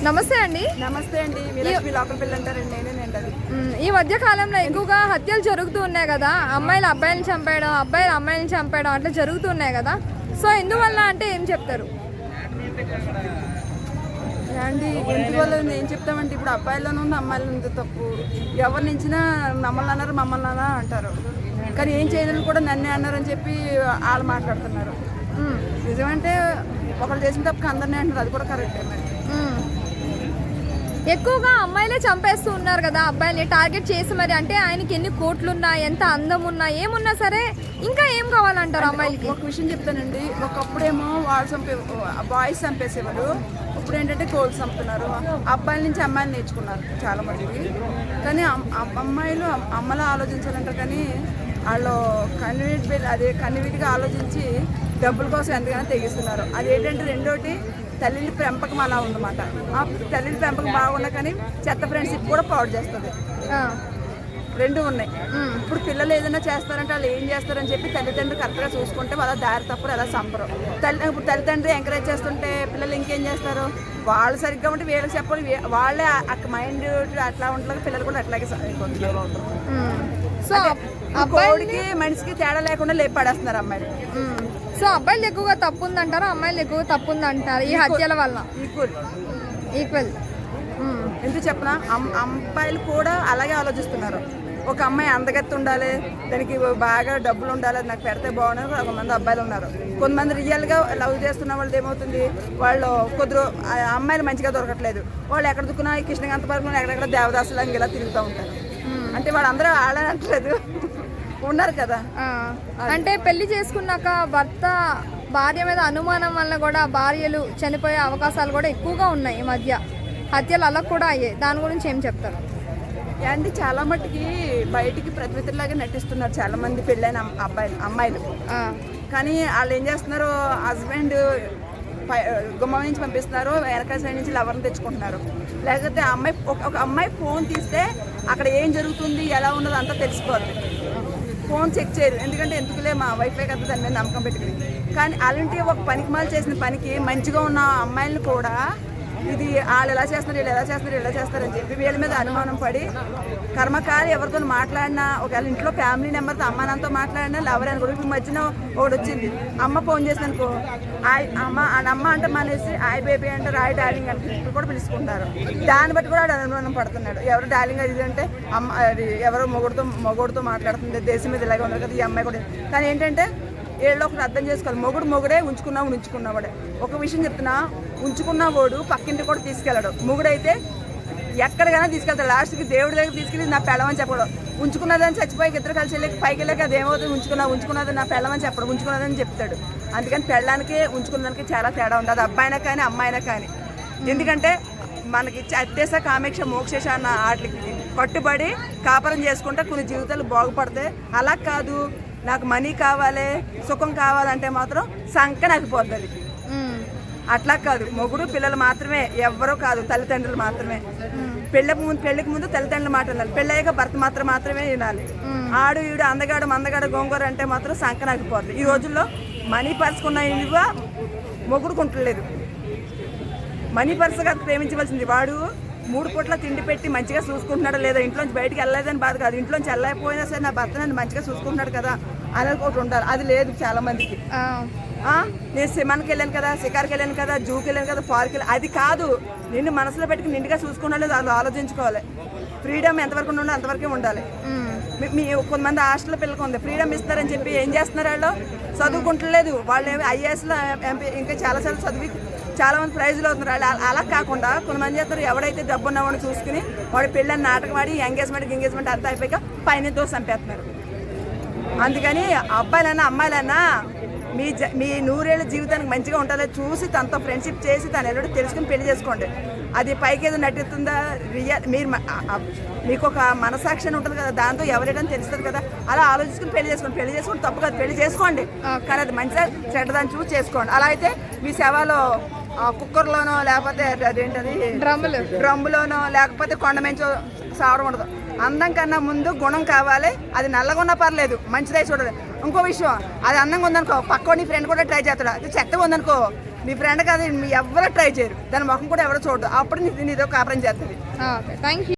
నమస్తే అండి. నమస్తే అండి. వీరలక్ష్మి లోకల్ పిల్ల అంటారండి. నేనేనండి అది. ఈ మధ్య కాలంలో ఎక్కువగా హత్యలు జరుగుతూ ఉన్నాయి కదా, అమ్మాయిలు అబ్బాయిని చంపేయడం, అబ్బాయిలు అమ్మాయిని చంపేయడం అట్లా జరుగుతున్నాయి కదా. సో ఎందువల్ల అంటే ఏం చెప్తారు అండి? ఎందువల్ల ఏం చెప్తామంటే ఇప్పుడు అబ్బాయిలోనే ఉంది, అమ్మాయిలో ఉంది తప్పు. ఎవరి నుంచినా మమ్మల్ని అన్నారు మమ్మల్ని అన్నా అంటారు, కానీ ఏం చేయలేని కూడా నన్నే అన్నారని చెప్పి వాళ్ళు మాట్లాడుతున్నారు. నిజమంటే ఒకళ్ళు చేసిన తప్పుకి అందరినీ అంటారు, అది కూడా కరెక్టే. మరి ఎక్కువగా అమ్మాయిలే చంపేస్తూ ఉన్నారు కదా అబ్బాయిని టార్గెట్ చేసి. మరి అంటే ఆయనకి ఎన్ని కోట్లు ఉన్నా, ఎంత అందం ఉన్నా, ఏమున్నా సరే ఇంకా ఏం కావాలంటారు అమ్మాయిలకి? ఒక విషయం చెప్తానండి. ఒకప్పుడేమో వాళ్ళు బాయ్స్ చంపేసేవారు, ఇప్పుడు ఏంటంటే కోళ్ళు చంపుతున్నారు. అబ్బాయిల నుంచి అమ్మాయిలు నేర్చుకున్నారు చాలా మందికి, కానీ అమ్మాయిలు అమ్మలా ఆలోచించాలంటారు, కానీ వాళ్ళు కన్వీనియంట్గా ఆలోచించి డబ్బుల కోసం ఎంతగానో తెగిస్తున్నారు. అది ఏంటంటే రెండోటి తల్లిని పెంపకం అలా ఉందన్నమాట. ఆ తల్లిని పెంపకం బాగున్నా కానీ చెత్త ఫ్రెండ్షిప్ కూడా పాడు చేస్తుంది. రెండు ఉన్నాయి. ఇప్పుడు పిల్లలు ఏదైనా చేస్తారంటే వాళ్ళు ఏం చేస్తారని చెప్పి తల్లిదండ్రులు కరెక్ట్గా చూసుకుంటే వాళ్ళ దారి తప్పరు, అలా చంపరు. ఇప్పుడు తల్లిదండ్రులు ఎంకరేజ్ చేస్తుంటే పిల్లలు ఇంకేం చేస్తారు? వాళ్ళు సరిగ్గా ఉంటే వీళ్ళకి చెప్పాలి, వాళ్ళే మైండ్ అట్లా ఉంటుంది, పిల్లలు కూడా అట్లాగే సో కోడికి మనిషికి తేడా లేకుండా లేపాడేస్తున్నారు అమ్మాయిలు. సో అబ్బాయిలు ఎక్కువగా తప్పు ఉందంటారు, అమ్మాయిలు ఎక్కువ తప్పు ఉందంటారు ఈ హత్యల వల్ల? ఈక్వల్ ఎందుకు చెప్పనా, అమ్మాయిలు కూడా అలాగే ఆలోచిస్తున్నారు. ఒక అమ్మాయి అందగత్తి ఉండాలి, దానికి బాగా డబ్బులు ఉండాలి, అది నాకు పెడితే బాగున్నారు. కొంతమంది అబ్బాయిలు ఉన్నారు. కొంతమంది రియల్గా లవ్ చేస్తున్న వాళ్ళు ఏమవుతుంది, వాళ్ళు కొద్దిగా అమ్మాయిలు మంచిగా దొరకట్లేదు. వాళ్ళు ఎక్కడ దుక్కున్నా ఈ కృష్ణకాంత పార్కులో ఎక్కడెక్కడ దేవదాసులు ఇలా తిరుగుతూ ఉంటారు. అంటే వాళ్ళందరూ ఆడని అంటలేదు, ఉన్నారు కదా. అంటే పెళ్లి చేసుకున్నాక భార్య మీద అనుమానం వల్ల కూడా భార్యలు చనిపోయే అవకాశాలు కూడా ఎక్కువగా ఉన్నాయి. ఈ మధ్య హత్యలు అలా కూడా అయ్యాయి. దాని గురించి ఏం చెప్తారు? అంటే చాలా మట్టుకి బయటికి ప్రతిలాగా నటిస్తున్నారు చాలా మంది పెళ్ళైన అమ్మాయిలు. కానీ వాళ్ళు ఏం చేస్తున్నారు, హస్బెండ్ గుమ్మం నుంచి పంపిస్తున్నారు, వెనక సైడ్ నుంచి లవర్ని తెచ్చుకుంటున్నారు. లేకపోతే ఒక అమ్మాయి ఫోన్ తీస్తే అక్కడ ఏం జరుగుతుంది, ఎలా ఉన్నదో అంతా తెలిసిపోద్ది. ఫోన్ చెక్ చేయరు, ఎందుకంటే ఎందుకులే మా వైఫై కదా దాని మీద నమ్మకం పెట్టుకుని. కానీ అలాంటి ఒక పనికిమాలు చేసిన పనికి మంచిగా ఉన్న అమ్మాయిలను కూడా ఇది వాళ్ళు ఎలా చేస్తున్నారు, వీళ్ళు ఎలా చేస్తున్నారు, ఇలా చేస్తారని చెప్పి వీళ్ళ మీద అనుమానం పడి కర్మకారి ఎవరితో మాట్లాడినా, ఒకవేళ ఇంట్లో ఫ్యామిలీ నెంబర్తో అమ్మ నాన్నతో మాట్లాడినా ఎవరైనా కూడా. ఇప్పుడు మధ్యన ఒకటి వచ్చింది, అమ్మ ఫోన్ చేసిననుకో అమ్మ అంటే మానేసి ఆయ్ బేబీ అంటే రాయ్ డార్లింగ్ అంటే ఇప్పుడు కూడా పిలుచుకుంటారు. దాన్ని బట్టి కూడా అనుమానం పడుతున్నాడు. ఎవరు డార్లింగ్ అది అంటే అమ్మ అది ఎవరో మొగుడుతో మాట్లాడుతుంది, దేశం మీద ఇలాగే ఉన్నారు కదా ఈ అమ్మాయి కూడా. కానీ ఏంటంటే వీళ్ళు ఒకటి అర్థం చేసుకోవాలి, మొగుడే ఉంచుకున్నవాడే. ఒక విషయం చెప్తున్నా, ఉంచుకున్నవాడు పక్కింటి కూడా తీసుకెళ్ళాడు. మొగుడైతే ఎక్కడికైనా తీసుకెళ్తాడు, లాస్ట్కి దేవుడి దగ్గర తీసుకెళ్ళి నా పెళ్ళమని చెప్పడం. ఉంచుకున్నదని చచ్చిపోయి ఇద్దరు కలిసి వెళ్ళి పైకి వెళ్ళాక అది ఏమవుతుంది, ఉంచుకున్నది నా పెళ్ళమని చెప్పడం, ఉంచుకున్నదని చెప్తాడు. అందుకని పెళ్ళానికి ఉంచుకున్నదానికి చాలా తేడా ఉంది, అది అబ్బాయినా కానీ అమ్మాయినా కానీ. ఎందుకంటే మనకి అత్యేస కామేక్ష మోక్షేష అన్న వాటికి కట్టుబడి కాపురం చేసుకుంటే కొన్ని జీవితాలు బాగుపడతాయి. అలా కాదు, నాకు మనీ కావాలి, సుఖం కావాలంటే మాత్రం సంకనకపోద్ది. అట్లా కాదు, మొగుడు పిల్లలు మాత్రమే, ఎవ్వరూ కాదు, తల్లిదండ్రులు మాత్రమే. పెళ్లికి ముందు తల్లిదండ్రులు మాట వినాలి, పెళ్ళయ్యాక భర్త మాత్రమే వినాలి. ఆడు ఈడు అందగాడు గోంగూర అంటే మాత్రం సంకనకపోద్ది. ఈ రోజుల్లో మనీ పర్సుకున్న ఇవ్వ మొగుడుకుంటలేదు. మనీ పర్సు కాదు ప్రేమించవలసింది, వాడు 3 పూట్ల తిండి పెట్టి మంచిగా చూసుకుంటున్నాడు లేదా, ఇంట్లోంచి బయటికి వెళ్ళలేదని బాధ కాదు, ఇంట్లోంచి వెళ్ళకపోయినా సరే నా భర్త నన్ను మంచిగా చూసుకుంటున్నాడు కదా అనేది ఒకటి ఉండాలి. అది లేదు చాలా మందికి. నేను సినిమాకి వెళ్ళాను కదా, షికార్కి వెళ్ళాను కదా, జూకి వెళ్ళాను కదా, పార్క్ వెళ్ళాను, అది కాదు. నిన్ను మనసులో పెట్టుకుని నిండుగా చూసుకున్నాడు అది ఆలోచించుకోవాలి. ఫ్రీడమ్ ఎంతవరకు ఉండాలో అంతవరకే ఉండాలి. మీ కొంతమంది హాస్టల్ పిల్లలకు ఉంది, ఫ్రీడమ్ ఇస్తారని చెప్పి ఏం చేస్తున్నారు, వాళ్ళు చదువుకుంటలేదు. వాళ్ళు ఐఏఎస్లో ఎంపీ ఇంకా చాలాసార్లు చదివి చాలా మంది ప్రైజులు అవుతున్నారు. అలా కాకుండా కొంతమంది చేస్తారు, ఎవడైతే డబ్బు ఉన్నవాడిని చూసుకుని వాడు పెళ్ళని నాటకం ఆడి ఎంగేజ్మెంట్ అంతా అయిపోయాక పైన దోశ చంపేస్తున్నారు. అందుకని అబ్బాయిలన్నా అమ్మాయిలన్నా మీ 100 ఏళ్ళ జీవితానికి మంచిగా ఉంటుందో చూసి తనతో ఫ్రెండ్షిప్ చేసి తను ఎన్నడూ తెలుసుకుని పెళ్లి చేసుకోండి. అది పైకి ఏదో నటిస్తుందా, మీకు ఒక మనసాక్షి ఉంటుంది కదా, దాంతో ఎవరేటని తెలుస్తుంది కదా, అలా ఆలోచించుకుని పెళ్లి చేసుకోండి. తప్పు కాదు, పెళ్లి చేసుకోండి, కానీ అది మంచిగా చెడ్డదాన్ని చూసి చేసుకోండి. అలా అయితే మీ సేవలో కుక్కర్లోనో లేకపోతే అదేంటది డ్రమ్ములోనో లేకపోతే కొండ మంచో సావడం ఉండదు. అందం కన్నా ముందు గుణం కావాలి. అది నల్లగా ఉన్నా పర్లేదు, మంచిదై చూడాలి. ఇంకో విషయం, అది అందంగా ఉందనుకో పక్కోని ఫ్రెండ్ కూడా ట్రై చేస్తాడు. అది చెత్తగా ఉందనుకో నీ ఫ్రెండ్ కాదు మీ ఎవరు ట్రై చేయరు, దాని ముఖం కూడా ఎవరు చూడదు, అప్పుడు నీతో కాపురం చేస్తుంది. Okay, thank you.